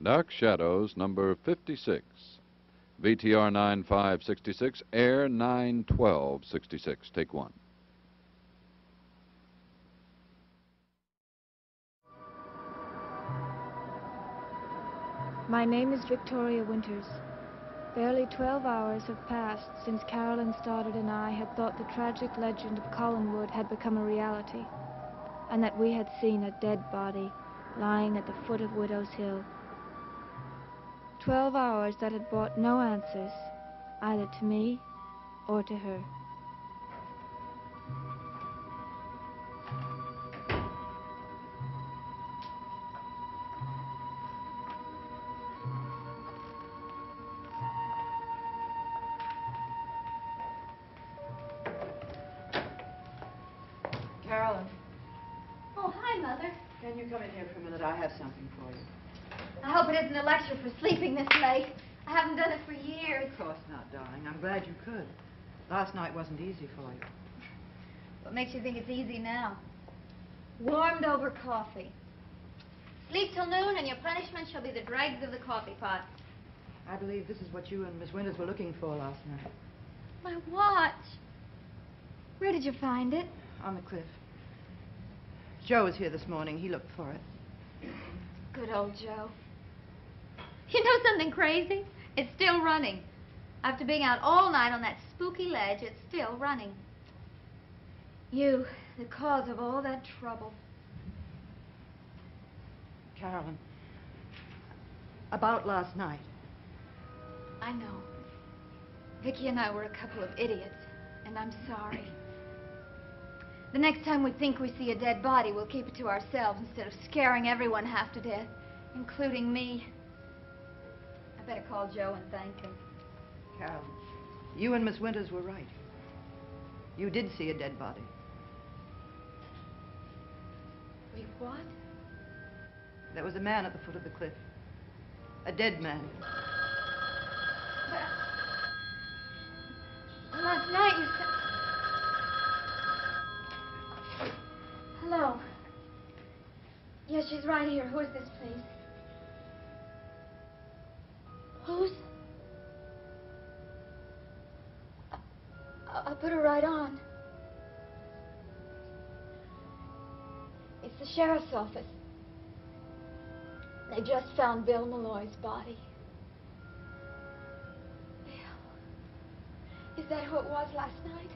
Dark Shadows, number 56. VTR 9566, air 91266. Take one. My name is Victoria Winters. Barely 12 hours have passed since Carolyn Stoddard and I had thought the tragic legend of Collinwood had become a reality, and that we had seen a dead body lying at the foot of Widow's Hill. 12 hours that had brought no answers, either to me or to her. Carolyn, Oh, hi, Mother. can you come in here for a minute? I have something for you. I hope it isn't a lecture for sleeping this late. I haven't done it for years. Of course not, darling. I'm glad you could. Last night wasn't easy for you. What makes you think it's easy now? Warmed over coffee. Sleep till noon and your punishment shall be the dregs of the coffee pot. I believe this is what you and Miss Winters were looking for last night. My watch. Where did you find it? On the cliff. Joe was here this morning. He looked for it. Good old Joe. You know something crazy? It's still running. After being out all night on that spooky ledge, it's still running. You, the cause of all that trouble. Carolyn, about last night. I know. Vicki and I were a couple of idiots, and I'm sorry. The next time we think we see a dead body, we'll keep it to ourselves instead of scaring everyone half to death, including me. I better call Joe and thank him. Carolyn, you and Miss Winters were right. You did see a dead body. Wait, what? There was a man at the foot of the cliff. A dead man. Last night you said... Hello. Yes, she's right here. Who is this, please? Who's? I'll put her right on. It's the sheriff's office. They just found Bill Malloy's body. Bill. Is that who it was last night?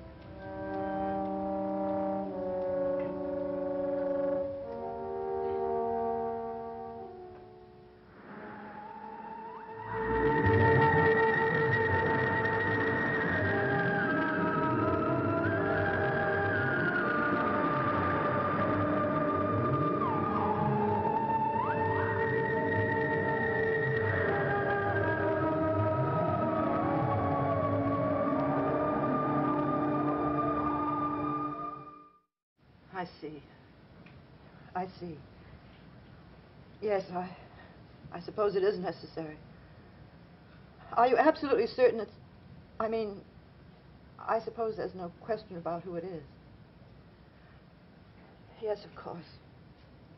I see. I see. Yes, I suppose it is necessary. Are you absolutely certain it's... I mean, I suppose there's no question about who it is. Yes, of course.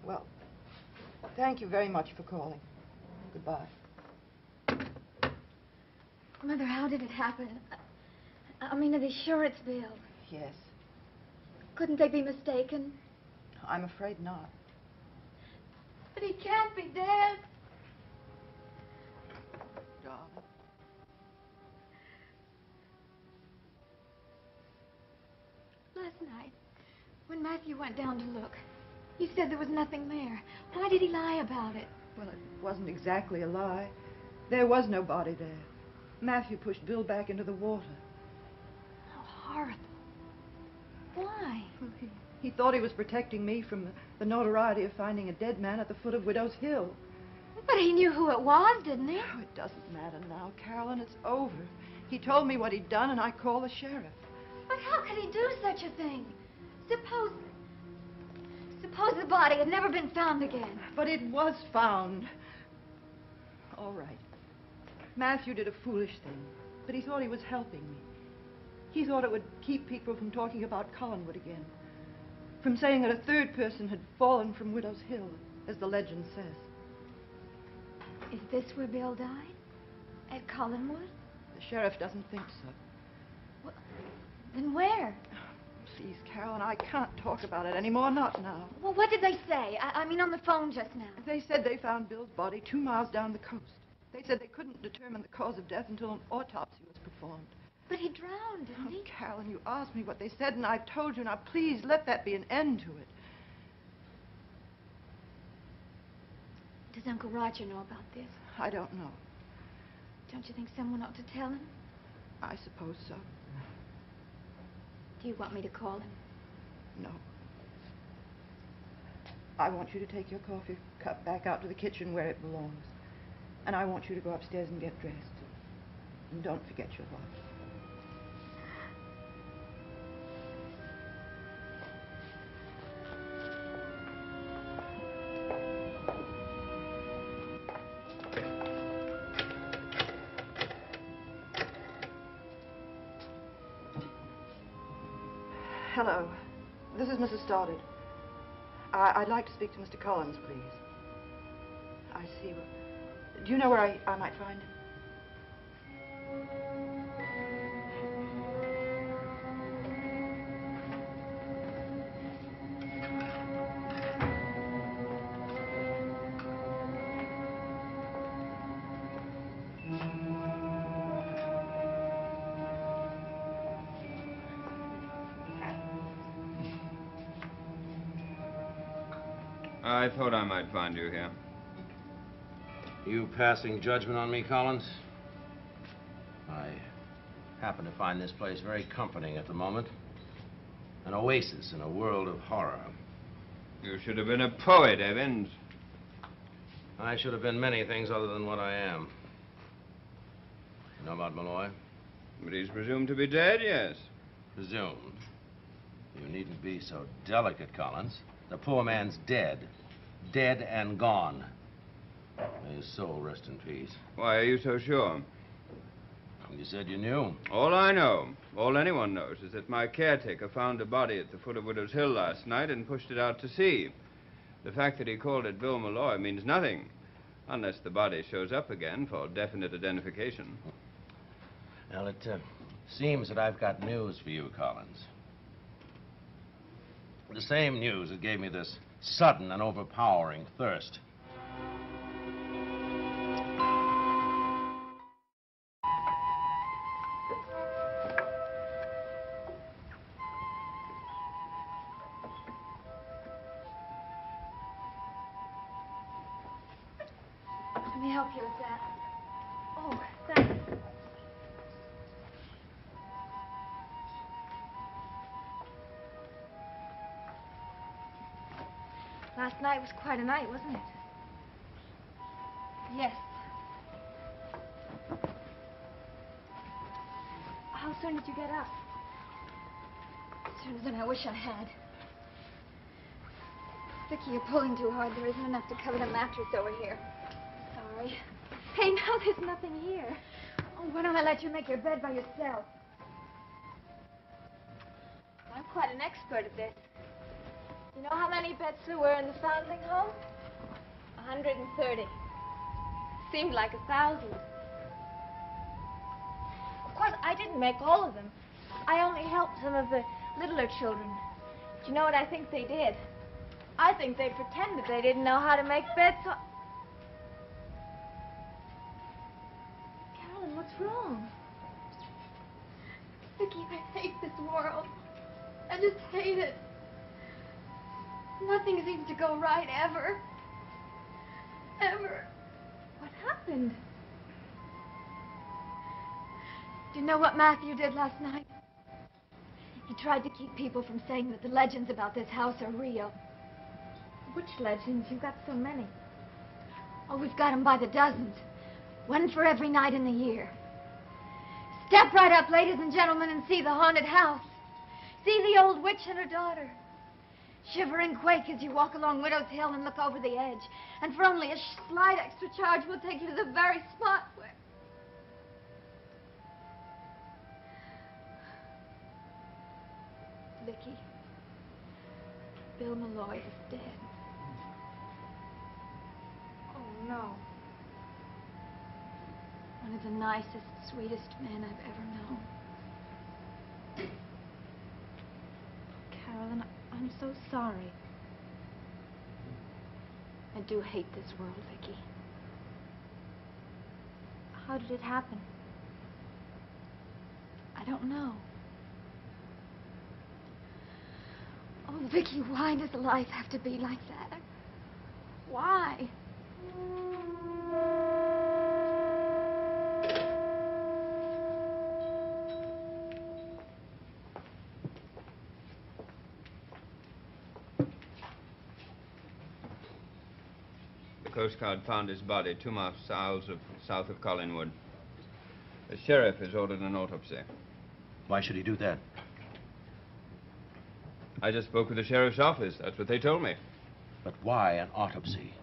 Well, thank you very much for calling. Goodbye. Mother, how did it happen? I mean, are they sure it's Bill? Yes. Couldn't they be mistaken? I'm afraid not. But he can't be dead. Darling. Last night, when Matthew went down to look, you said there was nothing there. Why did he lie about it? Well, it wasn't exactly a lie. There was no body there. Matthew pushed Bill back into the water. How horrible. Why? He thought he was protecting me from the notoriety of finding a dead man at the foot of Widow's Hill. But he knew who it was, didn't he? Oh, it doesn't matter now, Carolyn. It's over. He told me what he'd done, and I called the sheriff. But how could he do such a thing? Suppose the body had never been found again. But it was found. All right. Matthew did a foolish thing, but he thought he was helping me. He thought it would keep people from talking about Collinwood again, from saying that a third person had fallen from Widow's Hill, as the legend says. Is this where Bill died? At Collinwood? The sheriff doesn't think so. Well, then where? Please, Carolyn, I can't talk about it anymore, not now. Well, what did they say? I mean, on the phone just now. They said they found Bill's body 2 miles down the coast. They said they couldn't determine the cause of death until an autopsy was performed. But he drowned, didn't he? Oh, Carolyn, you asked me what they said, and I've told you. Now, please, let that be an end to it. Does Uncle Roger know about this? I don't know. Don't you think someone ought to tell him? I suppose so. Do you want me to call him? No. I want you to take your coffee cup back out to the kitchen where it belongs. And I want you to go upstairs and get dressed. And don't forget your watch. Hello. This is Mrs. Stoddard. I'd like to speak to Mr. Collins, please. I see. Do you know where I might find him? I thought I might find you here. You passing judgment on me, Collins? I happen to find this place very comforting at the moment. An oasis in a world of horror. You should have been a poet, Evans. I should have been many things other than what I am. You know about Malloy? But he's presumed to be dead, yes. Presumed. You needn't be so delicate, Collins. The poor man's dead. Dead and gone. May his soul rest in peace. Why are you so sure? You said you knew. All I know, all anyone knows, is that my caretaker found a body at the foot of Widow's Hill last night and pushed it out to sea. The fact that he called it Bill Malloy means nothing, unless the body shows up again for definite identification. Well, it seems that I've got news for you, Collins. The same news that gave me this sudden and overpowering thirst. Let me help you with that. Oh, thanks. Last night was quite a night, wasn't it? Yes. How soon did you get up? Sooner than I wish I had. Vicky, you're pulling too hard. There isn't enough to cover the mattress over here. Sorry. Hey, now there's nothing here. Oh, why don't I let you make your bed by yourself? I'm quite an expert at this. You know how many pets there were in the foundling home? 130. Seemed like 1,000. Of course, I didn't make all of them. I only helped some of the littler children. Do you know what I think they did? I think they pretended they didn't know how to make beds, so... Carolyn, what's wrong? Vicky, I hate this world. I just hate it. Nothing seems to go right, ever. Ever. What happened? Do you know what Matthew did last night? He tried to keep people from saying that the legends about this house are real. Which legends? You've got so many. Oh, we've got them by the dozens. One for every night in the year. Step right up, ladies and gentlemen, and see the haunted house. See the old witch and her daughter. Shiver and quake as you walk along Widow's Hill and look over the edge. And for only a slight extra charge, we'll take you to the very spot where... Vicky, Bill Malloy is dead. Oh, no. was the nicest, sweetest man I've ever known. Carolyn, I'm so sorry. I do hate this world, Vicky. How did it happen? I don't know. Oh, Vicky, why does life have to be like that? Why? The Coast Guard found his body 2 miles south of Collinwood. The sheriff has ordered an autopsy. Why should he do that? I just spoke with the sheriff's office. That's what they told me. But why an autopsy?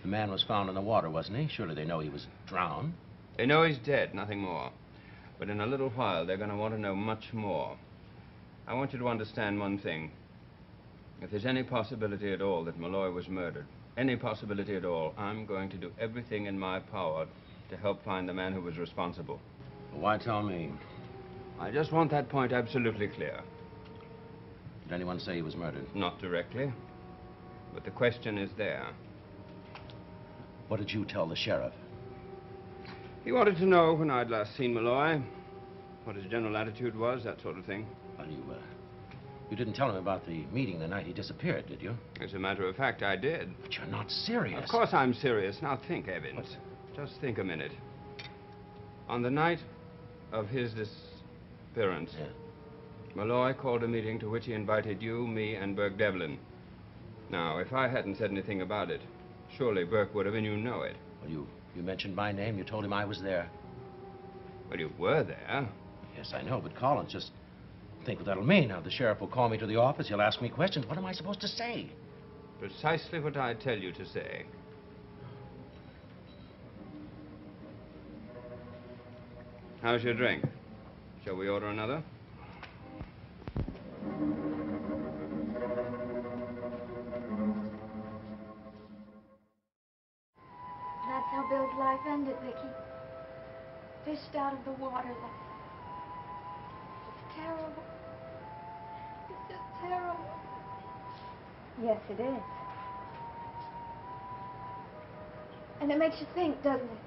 The man was found in the water, wasn't he? Surely they know he was drowned. They know he's dead, nothing more. But in a little while, they're going to want to know much more. I want you to understand one thing. If there's any possibility at all that Malloy was murdered, any possibility at all, I'm going to do everything in my power to help find the man who was responsible. Why tell me? I just want that point absolutely clear. Did anyone say he was murdered? Not directly, but the question is there. What did you tell the sheriff? He wanted to know when I'd last seen Malloy, what his general attitude was, that sort of thing. Well, you didn't tell him about the meeting the night he disappeared, did you? As a matter of fact, I did. But you're not serious. Of course I'm serious. Now think, Evans. Just think a minute. On the night of his disappearance, Yeah. Malloy called a meeting to which he invited you, me, and Burke Devlin. Now, if I hadn't said anything about it, surely Burke would have, and you know it. Well, you mentioned my name. You told him I was there. Well, you were there. Yes, I know, but Collins, just think what that'll mean. Now, the sheriff will call me to the office. He'll ask me questions. What am I supposed to say? Precisely what I tell you to say. How's your drink? Shall we order another? That's how Bill's life ended, Vicky. Fished out of the water. It's terrible. It's just terrible. Yes, it is. And it makes you think, doesn't it?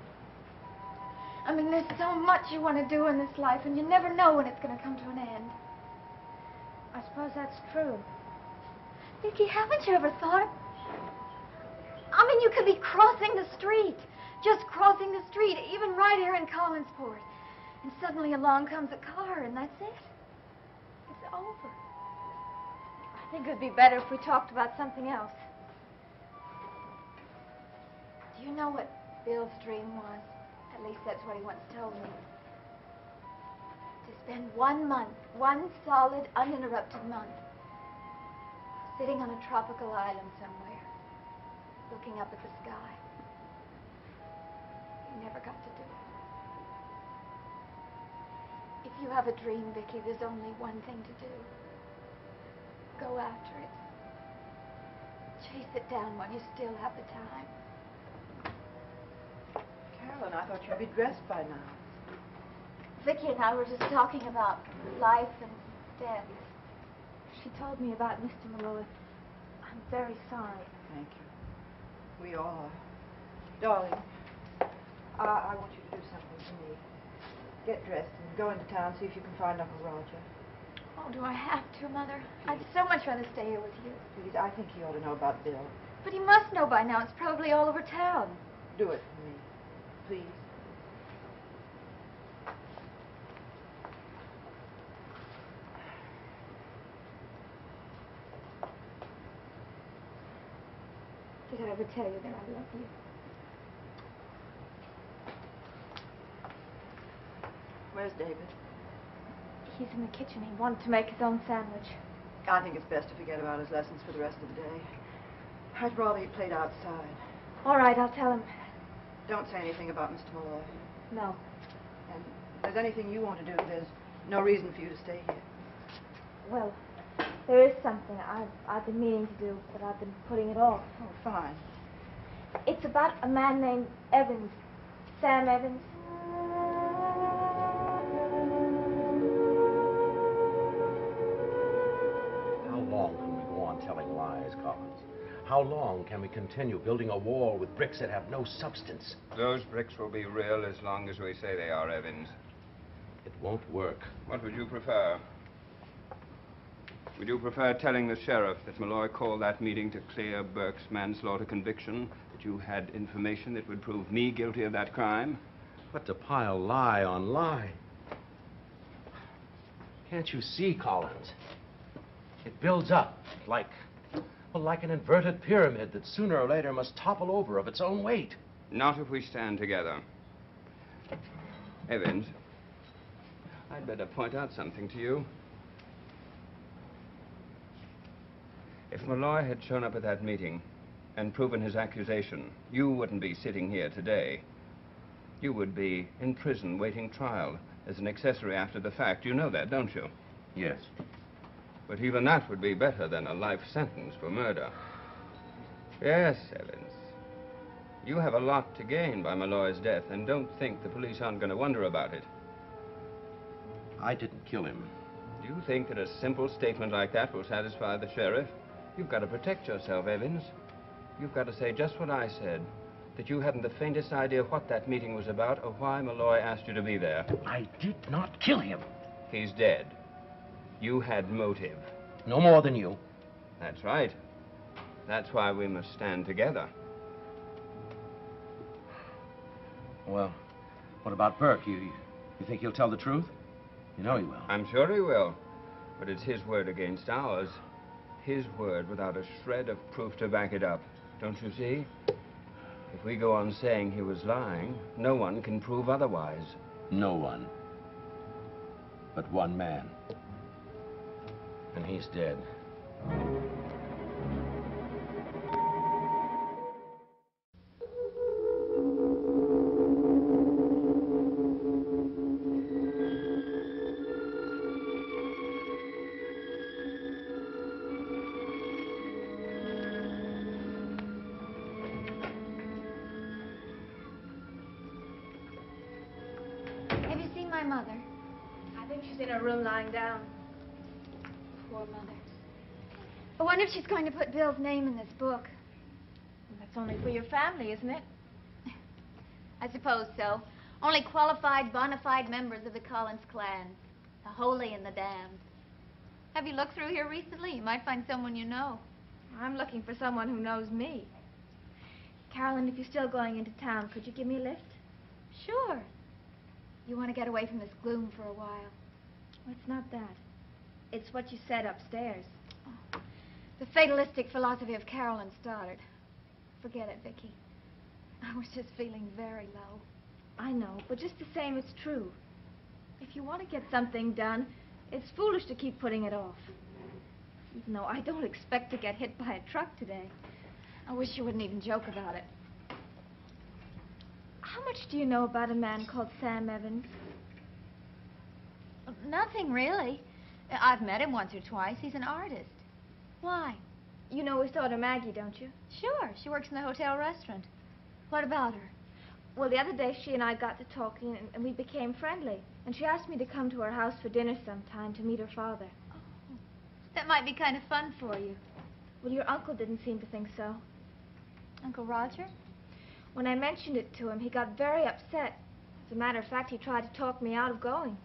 I mean, there's so much you want to do in this life, and you never know when it's going to come to an end. I suppose that's true. Vicky, haven't you ever thought? I mean, you could be crossing the street, just crossing the street, even right here in Collinsport. And suddenly along comes a car, and that's it. It's over. I think it would be better if we talked about something else. Do you know what Bill's dream was? At least that's what he once told me. To spend 1 month, one solid, uninterrupted month, sitting on a tropical island somewhere, looking up at the sky. He never got to do it. If you have a dream, Vicky, there's only one thing to do. Go after it. Chase it down while you still have the time. Carolyn, I thought you'd be dressed by now. Vicky and I were just talking about life and death. She told me about Mr. Malloy. I'm very sorry. Thank you. We all are. Darling, I want you to do something for me. Get dressed and go into town, see if you can find Uncle Roger. Oh, do I have to, Mother? I'd so much rather stay here with you. Please, I think he ought to know about Bill. But he must know by now. It's probably all over town. Do it for me. Please. Did I ever tell you that I love you? Where's David? He's in the kitchen. He wanted to make his own sandwich. I think it's best to forget about his lessons for the rest of the day. I'd rather he played outside. All right, I'll tell him. Don't say anything about Mr. Malloy. No. And if there's anything you want to do, there's no reason for you to stay here. Well, there is something I've been meaning to do, but I've been putting it off. Oh, fine. It's about a man named Evans. Sam Evans. How long can we continue building a wall with bricks that have no substance? Those bricks will be real as long as we say they are, Evans. It won't work. What would you prefer? Would you prefer telling the sheriff that Malloy called that meeting to clear Burke's manslaughter conviction, that you had information that would prove me guilty of that crime? But to pile lie on lie. Can't you see, Collins? It builds up like an inverted pyramid that sooner or later must topple over of its own weight. Not if we stand together. Evans, I'd better point out something to you. If Malloy had shown up at that meeting and proven his accusation, you wouldn't be sitting here today. You would be in prison waiting trial as an accessory after the fact. You know that, don't you? Yes. But even that would be better than a life sentence for murder. Yes, Evans. You have a lot to gain by Malloy's death, and don't think the police aren't going to wonder about it. I didn't kill him. Do you think that a simple statement like that will satisfy the sheriff? You've got to protect yourself, Evans. You've got to say just what I said, that you hadn't the faintest idea what that meeting was about or why Malloy asked you to be there. I did not kill him. He's dead. You had motive. No more than you. That's right. That's why we must stand together. Well, what about Burke? You think he'll tell the truth? You know he will. I'm sure he will. But it's his word against ours. His word without a shred of proof to back it up. Don't you see? If we go on saying he was lying, no one can prove otherwise. No one. But one man. And he's dead. Have you seen my mother? I think she's in her room lying down. Poor mother. I wonder if she's going to put Bill's name in this book. That's only for your family, isn't it? I suppose so. Only qualified, bona fide members of the Collins clan. The holy and the damned. Have you looked through here recently? You might find someone you know. I'm looking for someone who knows me. Carolyn, if you're still going into town, could you give me a lift? Sure. You want to get away from this gloom for a while. Well, it's not that. It's what you said upstairs. Oh. The fatalistic philosophy of Carolyn Stoddard. Forget it, Vicky. I was just feeling very low. I know, but just the same, it's true. If you want to get something done, it's foolish to keep putting it off. Even though I don't expect to get hit by a truck today. I wish you wouldn't even joke about it. How much do you know about a man called Sam Evans? Nothing, really. I've met him once or twice. He's an artist. Why? You know his daughter Maggie, don't you? Sure. She works in the hotel restaurant. What about her? Well, the other day she and I got to talking, and we became friendly. And she asked me to come to her house for dinner sometime to meet her father. Oh, that might be kind of fun for you. Well, your uncle didn't seem to think so. Uncle Roger? When I mentioned it to him, he got very upset. As a matter of fact, he tried to talk me out of going.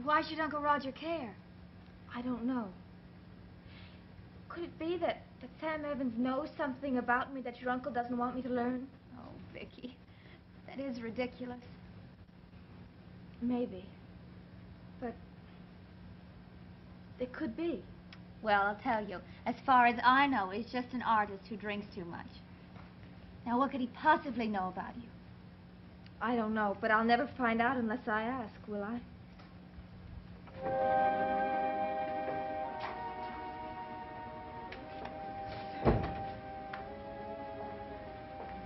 Why should Uncle Roger care? I don't know. Could it be that Sam Evans knows something about me that your uncle doesn't want me to learn? Oh, Vicky, that is ridiculous. Maybe. But it could be. Well, I'll tell you. As far as I know, he's just an artist who drinks too much. Now, what could he possibly know about you? I don't know, but I'll never find out unless I ask, will I?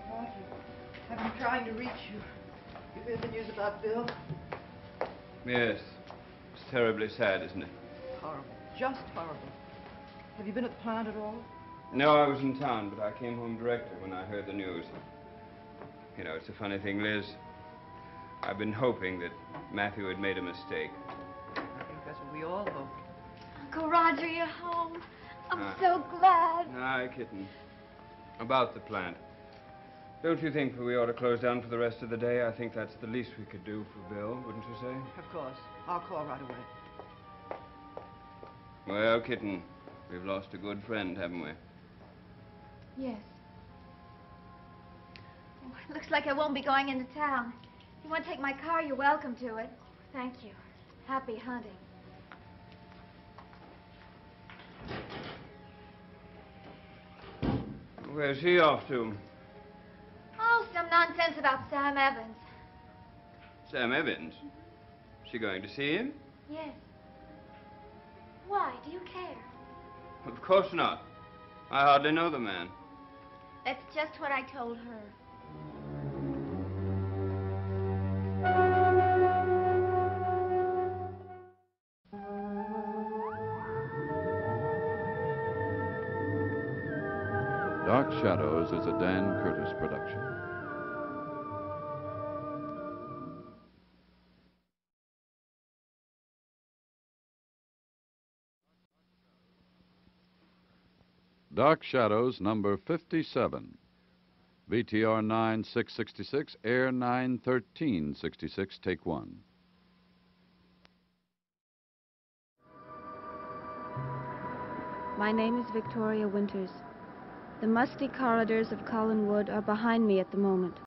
Roger, I've been trying to reach you. You heard the news about Bill? Yes. It's terribly sad, isn't it? Horrible. Just horrible. Have you been at the plant at all? No, I was in town, but I came home directly when I heard the news. You know, it's a funny thing, Liz. I've been hoping that Matthew had made a mistake. I think that's what we all hope. Uncle Roger, you're home. I'm so glad. Aye, kitten. About the plant. Don't you think we ought to close down for the rest of the day? I think that's the least we could do for Bill, wouldn't you say? Of course. I'll call right away. Well, kitten, we've lost a good friend, haven't we? Yes. Oh, it looks like I won't be going into town. If you want to take my car, you're welcome to it. Thank you. Happy hunting. Where's he off to? Oh, some nonsense about Sam Evans. Sam Evans? She going to see him? Yes. Why? Do you care? Of course not. I hardly know the man. That's just what I told her. Dark Shadows is a Dan Curtis production. Dark Shadows, number 57. VTR 9666, air 91366, take 1. My name is Victoria Winters. The musty corridors of Collinwood are behind me at the moment.